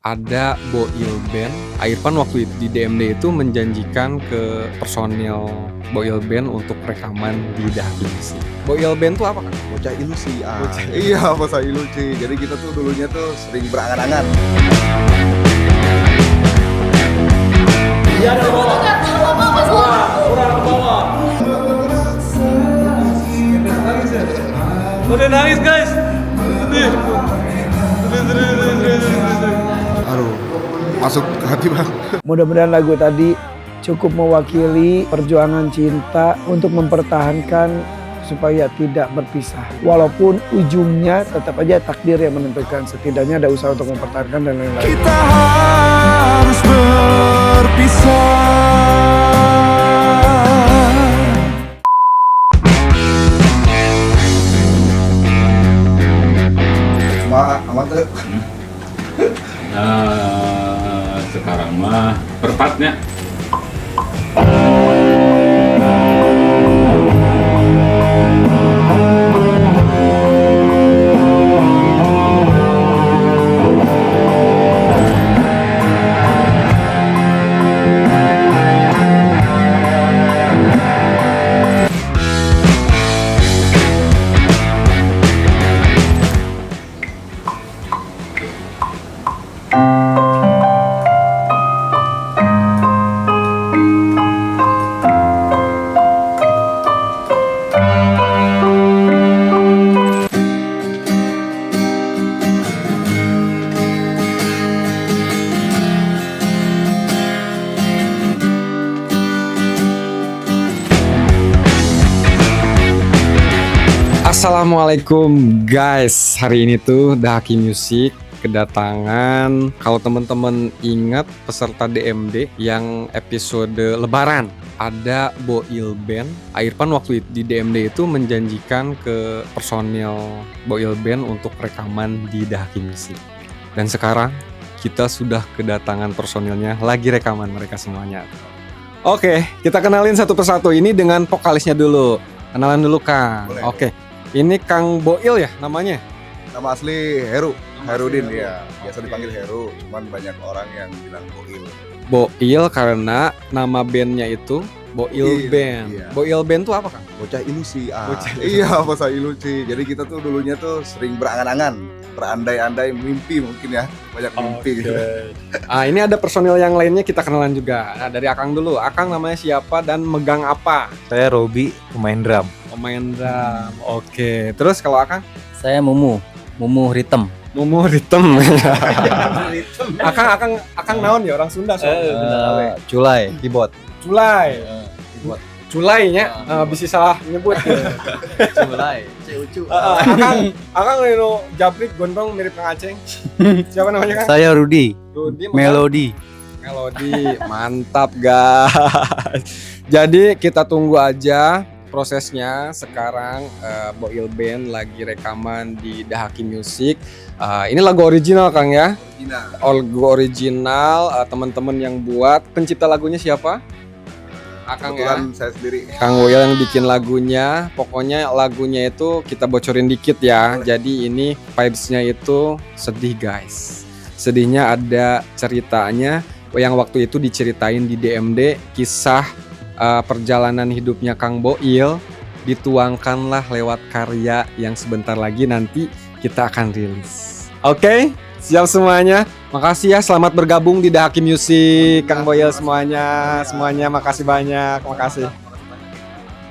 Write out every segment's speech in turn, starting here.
ada Boil Band. Irfan waktu itu di DMD itu menjanjikan ke personil Boil Band untuk rekaman di Dahaki Musik. Boil Band tuh apa kan? Bocah ilusi. Bocah Iya, bocah ilusi. Jadi kita tuh dulunya tuh sering berangan-angan. Dia ada di bawah. Kurang ke bawah. Udah nangis guys. Aduh, masuk ke hati bang. Mudah-mudahan lagu tadi cukup mewakili perjuangan cinta untuk mempertahankan supaya tidak berpisah. Walaupun ujungnya tetap aja takdir yang menentukan. Setidaknya ada usaha untuk mempertahankan dan lain-lain. Kita harus berpisah. Amat tuh. Sekarang mah perpatnya. Assalamualaikum guys, hari ini tuh Dahaki Musik kedatangan, kalau teman-teman ingat peserta DMD yang episode Lebaran, ada Boil Band. Irfan waktu itu di DMD itu menjanjikan ke personil Boil Band untuk rekaman di Dahaki Musik. Dan sekarang kita sudah kedatangan personilnya, lagi rekaman mereka semuanya. Oke, kita kenalin satu persatu. Ini dengan vokalisnya dulu. Kenalan dulu Kang. Boleh. Oke. Ini Kang Boil ya namanya? Nama asli Heru. Herudin Heru. ya. Biasa Oke. dipanggil Heru, cuman banyak orang yang bilang Boil. Boil karena nama bandnya itu Boil Boil, Band. iya. Boil Band tuh apa Kang? Bocah ilusi. Bocah Iya, bocah ilusi. Jadi kita tuh dulunya tuh sering berangan-angan, berandai-andai mimpi mungkin ya. Banyak mimpi gitu. Ini ada personil yang lainnya, kita kenalan juga. Nah, dari Akang dulu. Akang namanya siapa dan megang apa? Saya Robi, pemain drum. Pemain drum. Oke. Terus kalau Akang? Saya Mumu Ritem. Mumu Ritem. Akang naon ya, orang Sunda soalnya. Culai, keyboard. Culai. Culainya bisa salah nyebut. Culai. Akang itu Japrik gondrong mirip Kang Aceng. Siapa namanya Kang? Saya Rudi, Rudi Melody. Melody. Mantap guys. Jadi kita tunggu aja prosesnya. Sekarang Boil Band lagi rekaman di Dahaki Musik. Ini lagu original Kang ya. Lagu original, teman-teman yang buat. Pencipta lagunya siapa? Akang ya. Kebetulan saya sendiri. Kang Boil yang bikin lagunya. Pokoknya lagunya itu kita bocorin dikit ya. Jadi ini vibes-nya itu sedih guys. Sedihnya ada ceritanya yang waktu itu diceritain di DMD, kisah perjalanan hidupnya Kang Boil dituangkanlah lewat karya yang sebentar lagi nanti kita akan rilis. Oke, siap semuanya. Makasih ya, selamat bergabung di Dahaki Musik Kang Boil semuanya. Semuanya makasih banyak, makasih.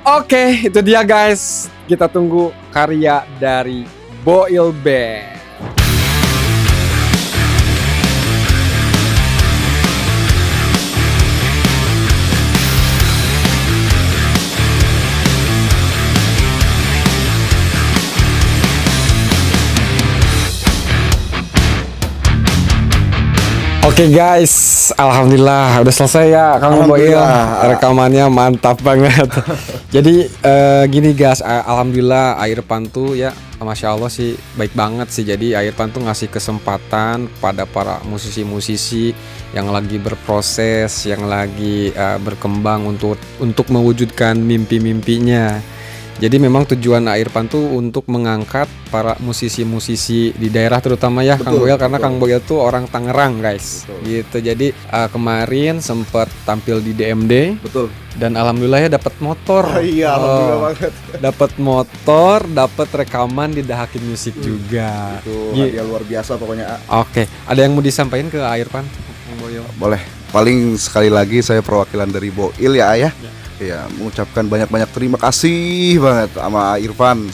Oke, itu dia guys. Kita tunggu karya dari Boil Band. Oke guys, alhamdulillah udah selesai ya Kang Boil. Rekamannya mantap banget. Jadi gini guys, alhamdulillah Irfan tuh ya, masya Allah sih baik banget sih. Jadi Irfan tuh ngasih kesempatan kepada para musisi-musisi yang lagi berproses, yang lagi berkembang untuk mewujudkan mimpi-mimpinya. Jadi memang tujuan Airpan tuh untuk mengangkat para musisi-musisi di daerah terutama ya Kang Betul, Boyel, karena betul. Kang Boyel tuh orang Tangerang guys. Betul. Gitu. Jadi kemarin sempat tampil di DMD Betul. dan alhamdulillah ya dapat motor. Oh, iya, alhamdulillah banget. Dapat motor, dapat rekaman di Dahakin Music juga. Itu Gi- hadiah luar biasa pokoknya. Oke, ada yang mau disampaikan ke Airpan, Kang Boyel? Boleh. Paling sekali lagi saya perwakilan dari Boil ya Ayah. Ya, mengucapkan banyak-banyak terima kasih banget sama Irfan.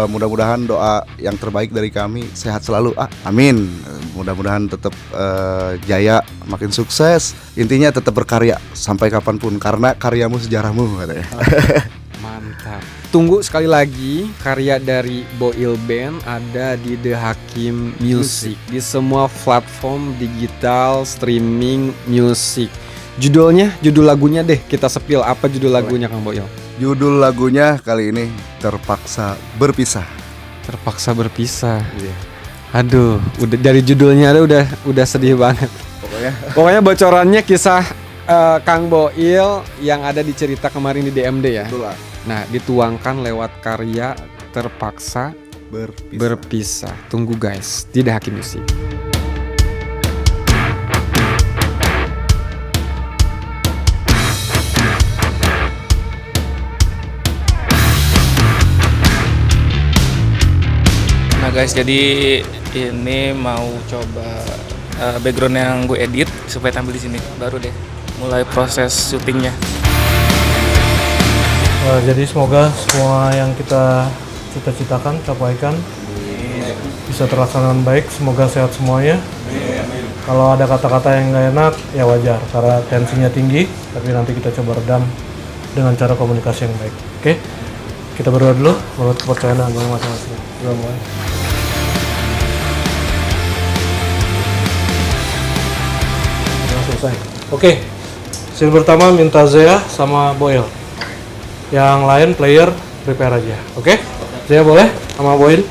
Mudah-mudahan doa yang terbaik dari kami sehat selalu. Amin. Mudah-mudahan tetap jaya, makin sukses. Intinya tetap berkarya sampai kapanpun karena karyamu sejarahmu katanya. Mantap. Tunggu sekali lagi karya dari Boil Band ada di The Hakim Music di semua platform digital streaming music. Judul lagunya deh kita sepil. Apa judul lagunya Kang Boyel? Judul lagunya kali ini Terpaksa Berpisah. Terpaksa berpisah. Iya. Aduh, udah dari judulnya udah sedih banget. Pokoknya bocorannya kisah Kang Boyel yang ada di cerita kemarin di DMD ya. Betul lah. Nah, dituangkan lewat karya Terpaksa Berpisah. Tunggu guys, di The Hakim Music. Nah guys, jadi ini mau coba background yang gue edit supaya tampil di sini. Baru deh mulai proses syutingnya. Jadi semoga semua yang kita cita-citakan, capaikan bisa terlaksana dengan baik. Semoga sehat semuanya. Kalau ada kata-kata yang nggak enak, ya wajar karena tensinya tinggi. Tapi nanti kita coba redam dengan cara komunikasi yang baik. Oke? Kita berdoa dulu menurut kepercayaan agama masing-masing. Kita mulai. Sudah selesai. Oke. Scene pertama minta Zea sama Boyle. Yang lain player prepare aja. Oke? Zea boleh sama Boyle?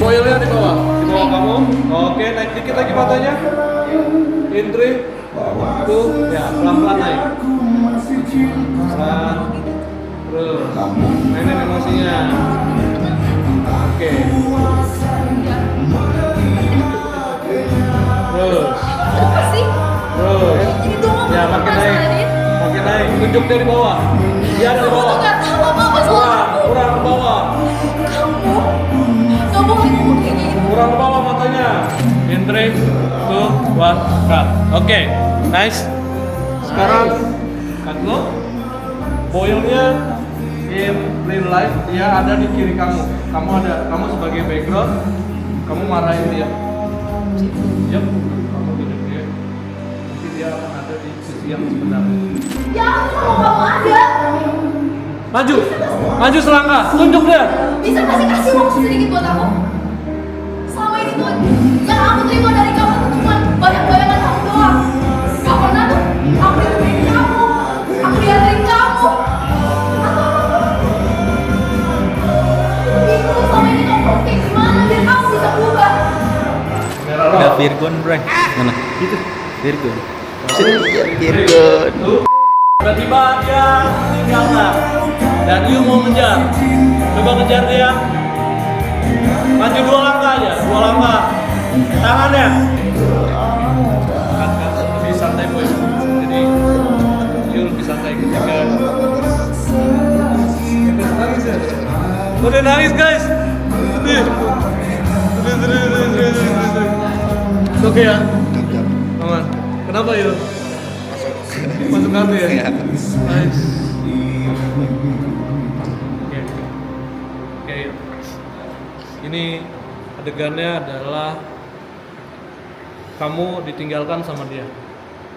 Boilnya di bawah kamu. Oke, naik dikit lagi matanya. In 3, 2, ya pelan-pelan naik. Pelan. Terus mainin emosinya. Oke. Terus. Terus. Ya makin naik. Makin naik. Tunjuk dari bawah. Dia dari bawah. Kurang ke bawah. Kurang ke bawah matanya. In 3, 2, 1, cut. Oke, nice. Sekarang cut lo. Boilnya in real life dia ada di kiri kamu. Kamu sebagai background. Kamu marahin dia. Yap, kamu hidup dia. Nanti dia akan ada di sisi yang sebenarnya. Ya, kalau kamu ada, Maju selangkah, tunjuk dia. bisa kasih waktu sedikit buat aku. Selama ini tuh yang aku terima dari kamu tuh cuma banyak-banyakan kamu doang. Gak pernah tuh aku dengerin kamu, aku diantarin kamu. Aku bingung selama ini kamu harus kayak gimana biar aku bisa berubah. Ada Virgon, bro. Mana? Itu. Virgon. Tiba-tiba dia tinggalkan dan you mau ngejar. Coba ngejar dia. Maju 2 langkah aja, 2 langkah. Tangannya. Lebih santai boy. Jadi you lebih santai ketika. Udah nangis guys. Oke ya. Aman. Kenapa yuk? Masuk hati ya? Nice. Oke. Ini adegannya adalah kamu ditinggalkan sama dia.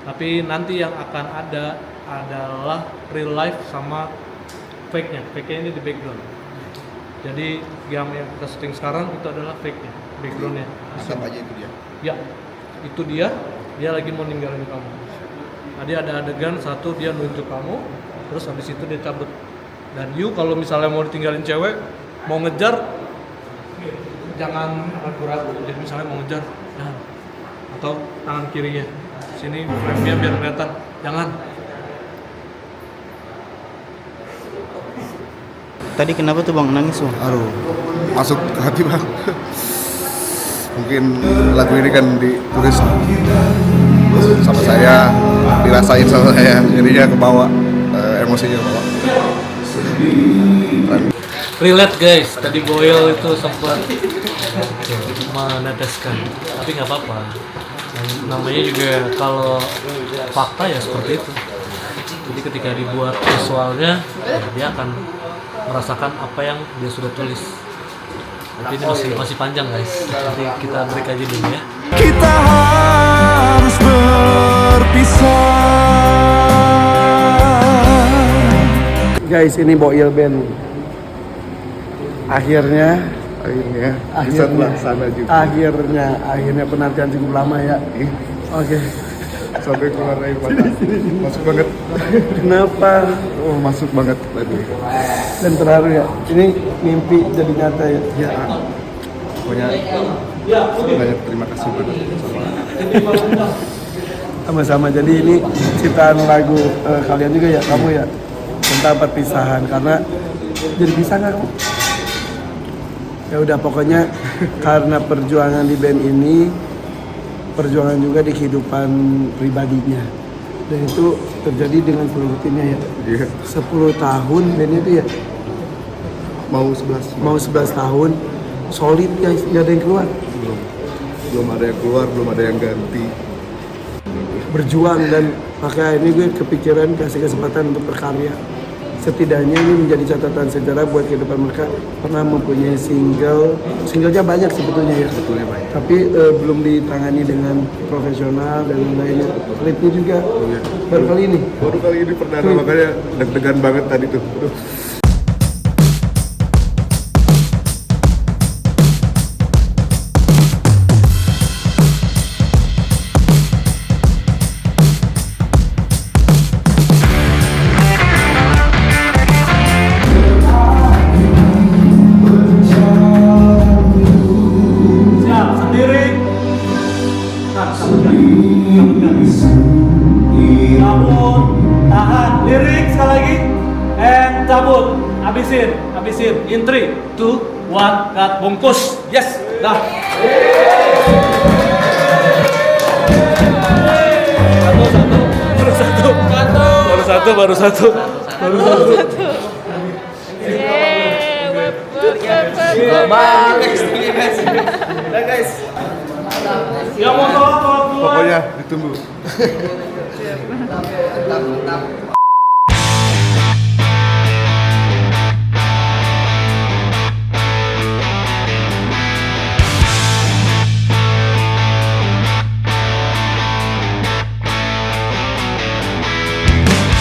Tapi nanti yang akan ada adalah real life sama fake-nya. Fake-nya ini di background. Jadi yang kita syuting sekarang itu adalah fake-nya, background-nya. Anggap aja itu dia. Ya, itu dia lagi mau ninggalin kamu. Tadi ada adegan satu dia nunjuk kamu, terus habis itu dia cabut. Dan you kalau misalnya mau ditinggalin cewek, mau ngejar, jangan ragu-ragu. Jadi misalnya mau ngejar, jangan. Atau tangan kirinya, sini frame-nya biar kelihatan, jangan. Tadi kenapa tuh Bang nangis Bang? Aduh, masuk ke hati Bang. Mungkin lagu ini kan ditulis sama saya, dirasain sama saya, jadinya kebawa, emosinya kebawa. Relate guys, tadi Boyle itu sempat meneteskan, tapi nggak apa-apa. Namanya juga kalau fakta ya seperti itu. Jadi ketika dibuat visualnya, dia akan merasakan apa yang dia sudah tulis. Tapi ini masih panjang guys. Nanti kita break aja dulu ya. Kita harus berpisah. Guys, ini Boyle Band. Akhirnya bisa terlaksana juga. Akhirnya penantian cukup lama ya. Oke. Sampai keluar air mata. Masuk banget. Kenapa? Oh, masuk banget lagu. Dan terharu ya. Ini mimpi jadi nyata ya. Ya. Pokoknya banyak terima kasih banget Sama-sama. Jadi ini ciptaan lagu kalian juga ya, kamu ya, tentang perpisahan. Karena jadi pisah nggak kamu? Ya udah pokoknya karena perjuangan di band ini, perjuangan juga di kehidupan pribadinya. Dan itu terjadi dengan seluruh timnya ya. Iya. 10 tahun band itu ya. Mau 11. Mau 11 tahun. Solid guys, nggak ada yang keluar. Belum ada yang keluar, belum ada yang ganti. Berjuang dan makanya ini gue kepikiran kasih kesempatan untuk berkarya. Setidaknya ini menjadi catatan sejarah buat kehidupan mereka, pernah mempunyai singlenya banyak sebetulnya ya. Sebetulnya banyak. Tapi belum ditangani dengan profesional dan lainnya. Klipnya juga baru kali ini. Baru kali ini perdana, makanya deg-degan banget tadi tuh. Aduh. Habisin in 3, 2, 1, cut, bungkus. Yes, dah. Baru satu. Guys. Yang mau tolak Pokoknya ditunggu.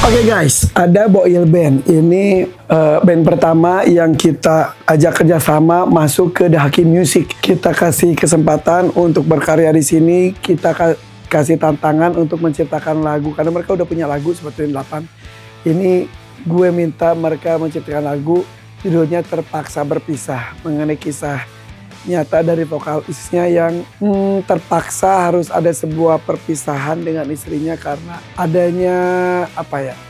Oke guys, ada Boyle Band. Ini band pertama yang kita ajak kerjasama masuk ke The Hakim Music. Kita kasih kesempatan untuk berkarya di sini. Kita kasih tantangan untuk menciptakan lagu. Karena mereka udah punya lagu seperti 8. Ini gue minta mereka menciptakan lagu. Judulnya Terpaksa Berpisah. Mengenai kisah nyata dari vokalisnya yang terpaksa harus ada sebuah perpisahan dengan istrinya karena adanya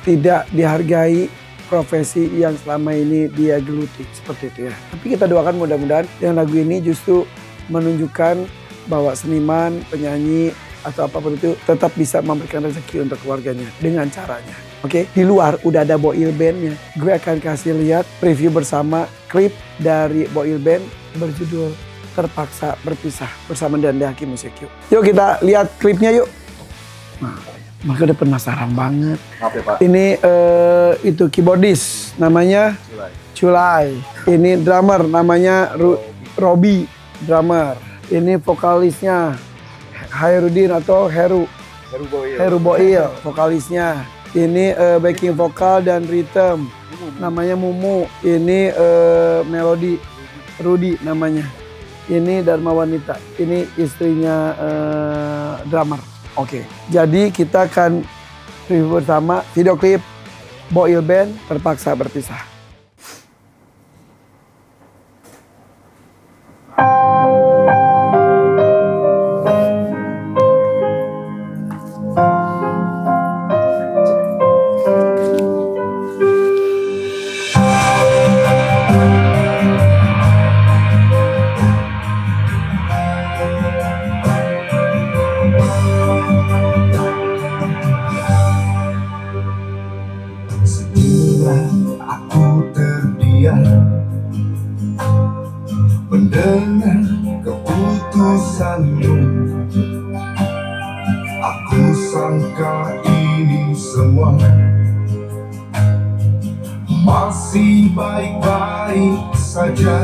tidak dihargai profesi yang selama ini dia geluti seperti itu ya. Tapi kita doakan mudah-mudahan yang lagu ini justru menunjukkan bahwa seniman, penyanyi atau apapun itu tetap bisa memberikan rezeki untuk keluarganya dengan caranya. Oke, di luar udah ada Boyle Band-nya. Gue akan kasih lihat preview bersama klip dari Boyle Band berjudul Terpaksa Berpisah bersama The Hakim Music. Yuk kita lihat klipnya yuk. Nah, mereka udah penasaran banget. Maaf ya Pak. Ini itu keyboardis namanya Culai. Ini drummer namanya Robi drummer. Ini vokalisnya Hairudin atau Heru Boil, vokalisnya. Ini backing vokal dan rhythm, namanya Mumu. Ini melodi, Rudi namanya. Ini Dharma Wanita, ini istrinya drummer. Oke, jadi kita akan review bersama video klip Boil Band Terpaksa Berpisah. Aku terdiam mendengar keputusanmu. Aku sangka ini semua masih baik-baik saja.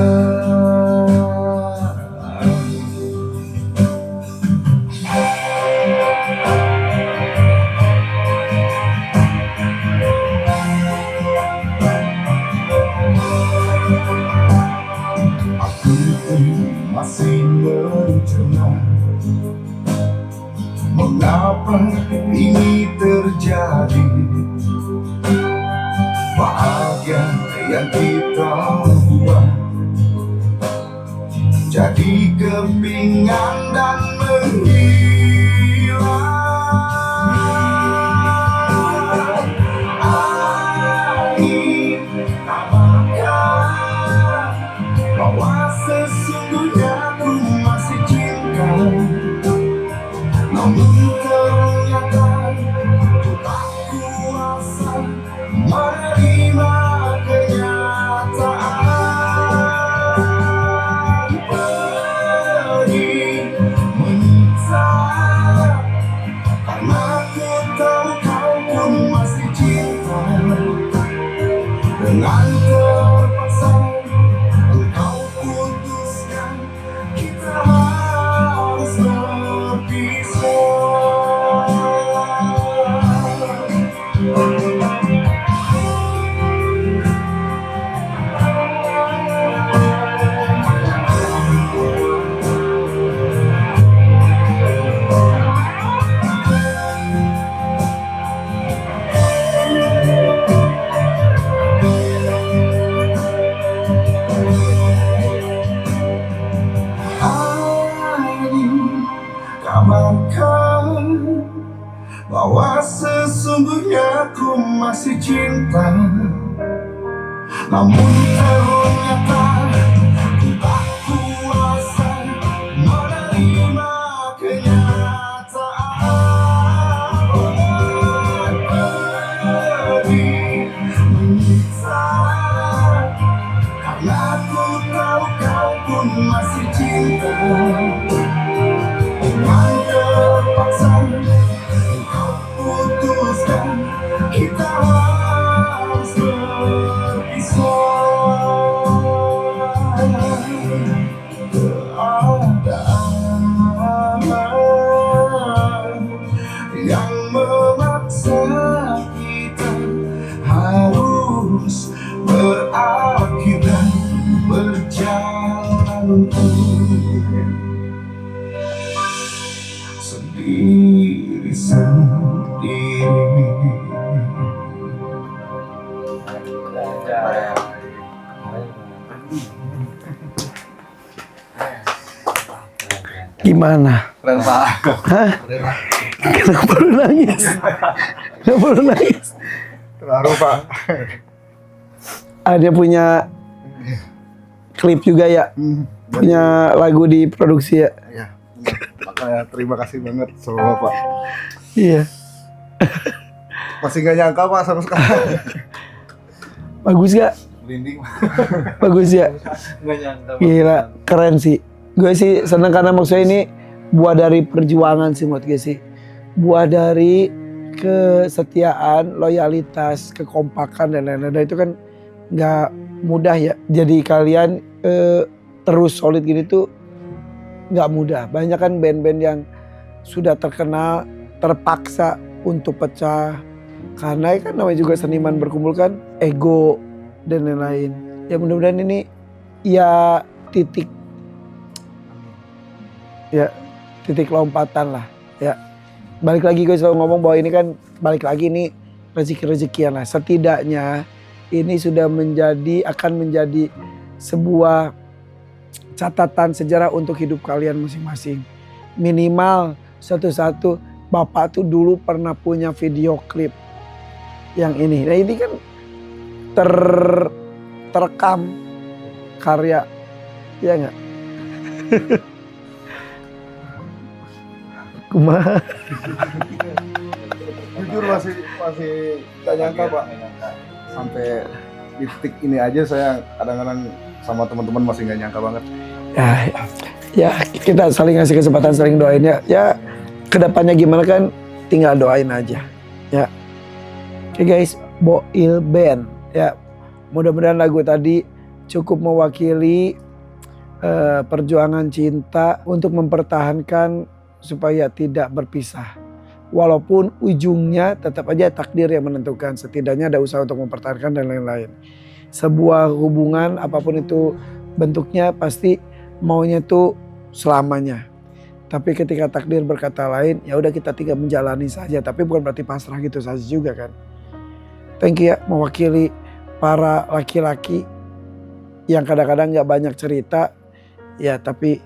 Masih mencerna mengapa ini terjadi. Bahagia yang kita buat jadi kepingan dan menghilang. Angin kabarkan bahwa sesungguhnya ku masih cinta, namun ternyata ku tak kuasa menerima kenyataan. Perih menyiksa karena ku tahu kau pun masih cinta. Dengan terpaksa engkau putuskan kita harus berpisah. Kabarkan bahwa sesungguhnya ku masih cinta, namun ternyata ku tak kuasa menerima kenyataan. Perih menyiksa karena ku tahu kau pun masih cinta. Dengan terpaksa engkau putuskan kita harus berpisah. Keadaan yang memaksa kita harus berakhir dan berjalan sendiri-sendiri. Gimana? Hah? Kenapa lu nangis? Kenapa lu nangis? Terharu Pak. Dia punya klip juga ya? Punya lagu diproduksi ya? Ya, makanya terima kasih banget sama Pak. Iya. Masih gak nyangka Pak sama sekali. Bagus gak? Merinding. Bagus ya? Gila, keren sih. Gue sih seneng karena maksudnya ini buah dari perjuangan sih menurut gue sih. Buah dari kesetiaan, loyalitas, kekompakan dan lain-lain. Dan itu kan nggak mudah ya. Jadi kalian terus solid gini tuh nggak mudah. Banyak kan band-band yang sudah terkenal terpaksa untuk pecah. Karena kan namanya juga seniman berkumpul kan ego dan lain-lain. Ya mudah-mudahan ini ya titik lompatan lah ya. Balik lagi gue selalu ngomong bahwa ini kan balik lagi ini rezeki-rezekian lah. Setidaknya ini sudah akan menjadi sebuah catatan sejarah untuk hidup kalian masing-masing. Minimal satu-satu bapak tuh dulu pernah punya video klip yang ini. Nah ini kan terekam karya, ya nggak? Kumaha? Jujur masih gak nyangka Pak. Sampai di titik ini aja saya kadang-kadang sama teman-teman masih gak nyangka banget. Ya kita saling ngasih kesempatan, saling doain ya. Ya kedepannya gimana kan tinggal doain aja. Ya. Oke guys, Boil Band. Ya mudah-mudahan lagu tadi cukup mewakili perjuangan cinta untuk mempertahankan supaya tidak berpisah. Walaupun ujungnya tetap aja takdir yang menentukan. Setidaknya ada usaha untuk mempertahankan dan lain-lain. Sebuah hubungan apapun itu bentuknya pasti maunya tuh selamanya. Tapi ketika takdir berkata lain, ya udah kita tinggal menjalani saja. Tapi bukan berarti pasrah gitu saja juga kan. Thank you ya mewakili para laki-laki yang kadang-kadang gak banyak cerita. Ya tapi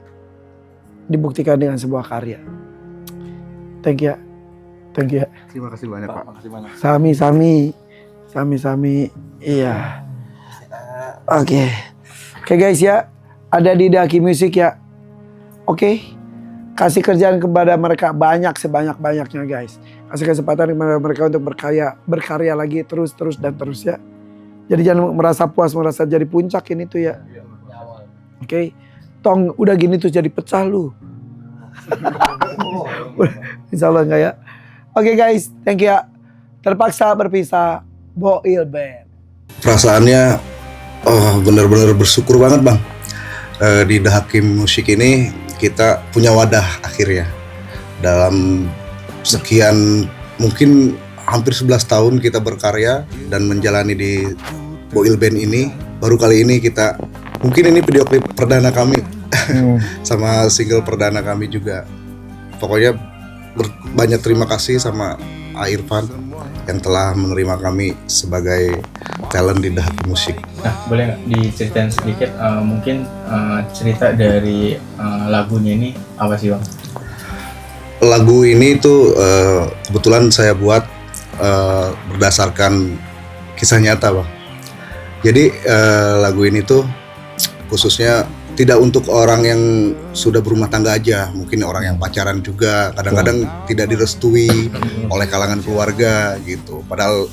dibuktikan dengan sebuah karya. Thank you ya. Thank you ya. Terima kasih banyak Pak. Sami-sami. Iya. Oke guys ya. Ada di Daki Music ya. Oke. Kasih kerjaan kepada mereka sebanyak-banyaknya guys. Kasih kesempatan kepada mereka untuk berkarya lagi terus ya. Jadi jangan merasa puas, merasa jadi puncak ini tuh ya. Oke. Tong udah gini tuh jadi pecah lu. Insya Allah enggak ya. Oke guys, thank you ya. Terpaksa berpisah, Boil Band. Perasaannya benar-benar bersyukur banget Bang. Di The Hakim Musik ini kita punya wadah akhirnya. Dalam sekian mungkin hampir 11 tahun kita berkarya dan menjalani di Boil Band ini. Baru kali ini kita, mungkin ini video klip perdana kami sama single perdana kami juga. Pokoknya banyak terima kasih sama Irfan yang telah menerima kami sebagai talent di The Hakim Musik. Nah, boleh nggak diceritain sedikit mungkin cerita dari lagunya ini apa sih Bang? Lagu ini tuh kebetulan saya buat berdasarkan kisah nyata Bang. Jadi lagu ini tuh khususnya tidak untuk orang yang sudah berumah tangga aja, mungkin orang yang pacaran juga kadang-kadang tidak direstui oleh kalangan keluarga gitu. Padahal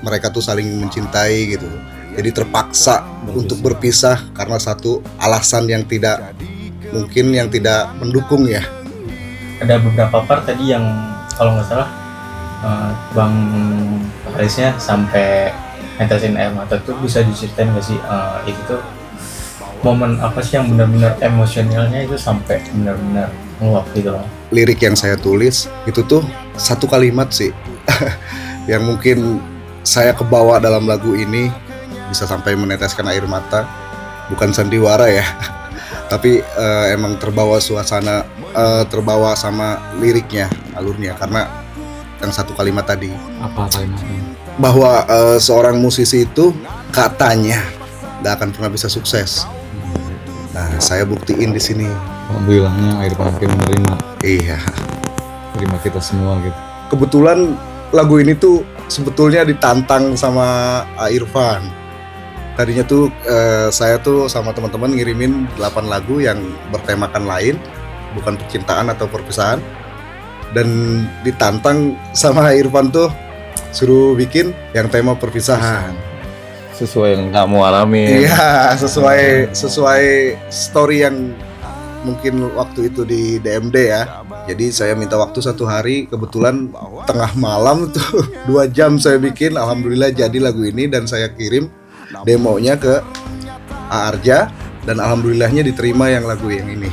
mereka tuh saling mencintai gitu. Jadi terpaksa untuk berpisah karena satu alasan yang tidak mendukung ya. Ada beberapa part tadi yang kalau nggak salah Bang Harisnya sampai netesin air mata tuh, bisa diceritain nggak sih itu tuh momen apa sih yang benar-benar emosionalnya itu sampai benar-benar ngeluap gitu loh. Lirik yang saya tulis itu tuh satu kalimat sih yang mungkin saya kebawa dalam lagu ini, bisa sampai meneteskan air mata. Bukan sandiwara ya tapi emang terbawa suasana, terbawa sama liriknya, alurnya, karena yang satu kalimat tadi. Apa kalimatnya? Bahwa seorang musisi itu katanya gak akan pernah bisa sukses. Nah, saya buktiin di sini. Alhamdulillahnya Irfan menerima. Iya. Terima kita semua gitu. Kebetulan lagu ini tuh sebetulnya ditantang sama Irfan. Tadinya tuh saya tuh sama teman-teman ngirimin 8 lagu yang bertemakan lain, bukan percintaan atau perpisahan. Dan ditantang sama Irfan tuh suruh bikin yang tema perpisahan. Sesuai yang kamu alami. Iya, sesuai story yang mungkin waktu itu di DMD ya. Jadi saya minta waktu 1 hari, kebetulan tengah malam tuh 2 jam saya bikin. Alhamdulillah jadi lagu ini dan saya kirim demonya ke Arja dan alhamdulillahnya diterima yang lagu yang ini.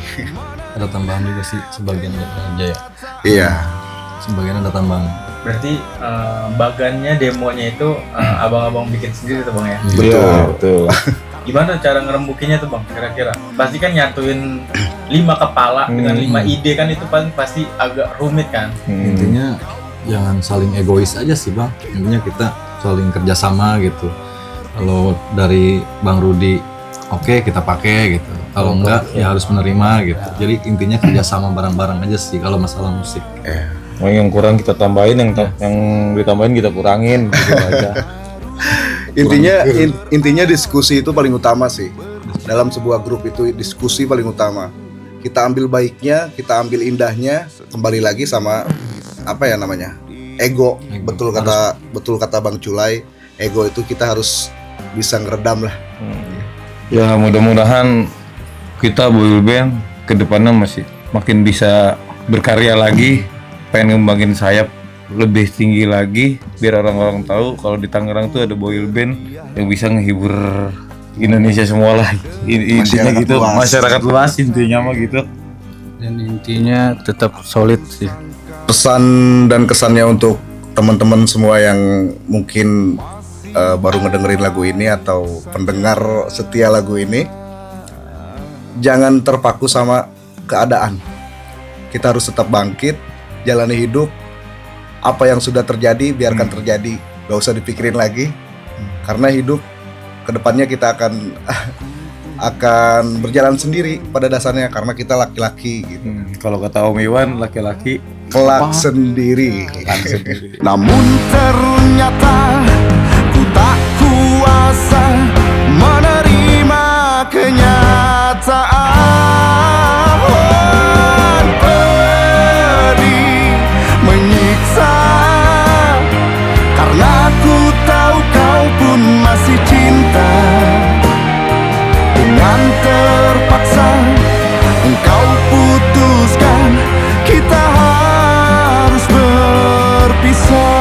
Ada tambahan juga sih sebagian aja ya. Iya. Sebagian ada tambahan. Berarti bagannya demonya itu abang-abang bikin sendiri tuh bang ya? Betul. Gimana cara ngerembukinnya tuh bang kira-kira? Pasti kan nyatuin 5 kepala dengan 5 ide kan itu pasti agak rumit kan? Intinya jangan saling egois aja sih bang. Intinya kita saling kerjasama gitu. Kalau dari Bang Rudi oke, kita pakai gitu. Kalau enggak ya harus menerima gitu. Jadi intinya kerjasama bareng-bareng aja sih kalau masalah musik. Yang kurang kita tambahin, yang ditambahin kita kurangin gitu aja. Intinya diskusi itu paling utama sih. Dalam sebuah grup itu diskusi paling utama. Kita ambil baiknya, kita ambil indahnya, kembali lagi sama apa ya namanya? Ego. Betul kata Bang Culai, ego itu kita harus bisa ngeredam lah. Ya mudah-mudahan kita boy band kedepannya masih makin bisa berkarya lagi, pengen ngembangin sayap lebih tinggi lagi biar orang-orang tahu kalau di Tangerang tuh ada boy band yang bisa ngehibur Indonesia semua lah. Intinya gitu, masyarakat luas intinya mah gitu. Dan intinya tetap solid sih. Pesan dan kesannya untuk teman-teman semua yang mungkin baru ngedengerin lagu ini atau pendengar setia lagu ini, jangan terpaku sama keadaan. Kita harus tetap bangkit, jalani hidup. Apa yang sudah terjadi biarkan terjadi, gak usah dipikirin lagi. Karena hidup kedepannya kita akan berjalan sendiri pada dasarnya karena kita laki-laki gitu. Kalau kata Om Iwan, laki-laki kelak sendiri. Namun ternyata ku tak kuasa menerima kenyataan. Pedih menyiksa karena ku tahu kau pun masih cinta. Dengan terpaksa engkau putuskan kita harus berpisah.